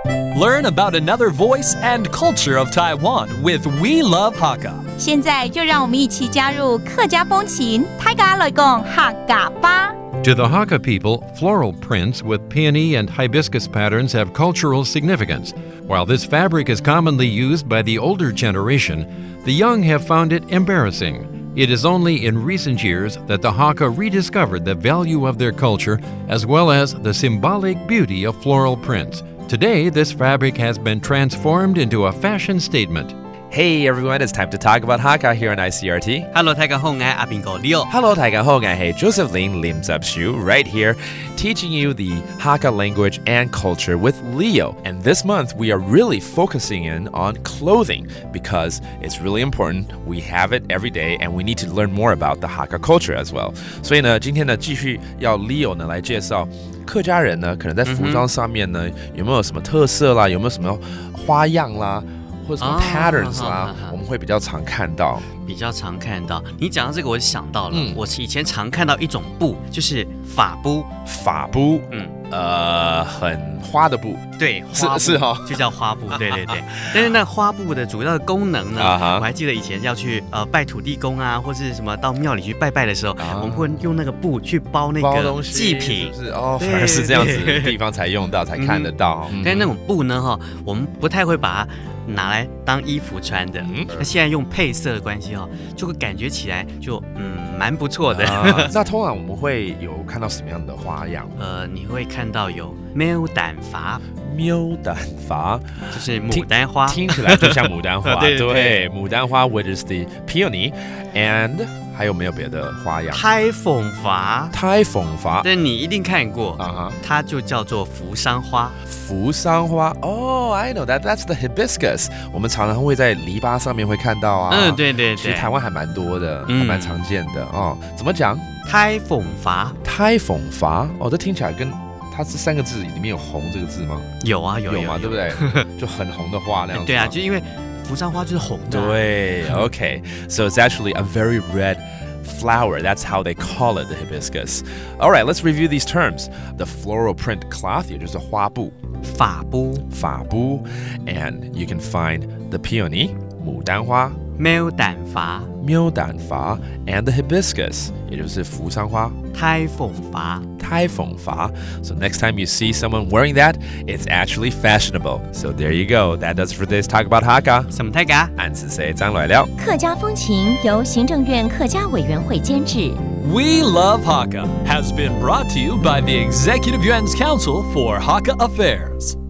Learn about another voice and culture of Taiwan with We Love Hakka. 现在就让我们一起加入客家风情，大家来讲客家吧。To the Hakka people, floral prints with peony and hibiscus patterns have cultural significance. While this fabric is commonly used by the older generation, the young have found it embarrassing. It is only in recent years that the Hakka rediscovered the value of their culture as well as the symbolic beauty of floral prints. Today, this fabric has been transformed into a fashion statement. Hey everyone, it's time to talk about Hakka here on ICRT. Hello， 大家好，我係阿邊個 Leo。Hello, 大家好，我係 Joseph Lin Lim Zub Shu, right here, teaching you the Hakka language and culture with Leo. And this month, we are really focusing in on clothing because it's really important. We have it every day, and we need to learn more about the Hakka culture as well. 所以呢，今天呢，继续要 Leo 呢来介绍客家人呢，可能在服装上面呢，有没有什么特色啦，有没有什么花样啦？或者什么 patterns 啦，我们会比较常看到。你讲到这个，我就想到了，我以前常看到一种布，就是发布。发布，很花的布。对，是哈，就叫花布。对。但是那花布的主要的功能呢，我还记得以前要去拜土地公啊，或是什么到庙里去拜拜的时候，我们会用那个布去包那个祭品。是哦，反而是这样子的地方才用到，才看得到。但是那种布呢，我们不太会把它拿来当衣服穿的。那现在用配色的关系就会感觉起来就蛮不错的。那通常我们会有看到什么样的花样？你会看到有喵蛋发。喵蛋发就是牡丹花，听起来就像牡丹花。对，牡丹花 which is the peony and 还有没有别的花样？胎凤发，但你一定看过它就叫做扶桑花。扶桑花，Oh, I know that. That's the hibiscus. 我们常常会在篱笆上面会看到啊。对。其实台湾还蛮多的，还蛮常见的哦。怎么讲？胎凤发。哦，这听起来跟它是3个字里面有红这个字吗？有嘛，对不对？就很红的花那样子。对啊，就因为扶桑花就是红的。对 ，OK. So it's actually a very red flower. That's how they call it, the hibiscus. All right, let's review these terms. The floral print cloth, 也就是花布。发布。And you can find the peony, 牡丹花。喵蛋发 and the hibiscus, 也就是扶桑花。胎凤发 So next time you see someone wearing that, it's actually fashionable. So there you go. That does it for this Talk About Hakka. 什么大家？俺是谁？张来了。客家风情由行政院客家委员会监制。We Love Hakka has been brought to you by the Executive Yuan's Council for Hakka Affairs.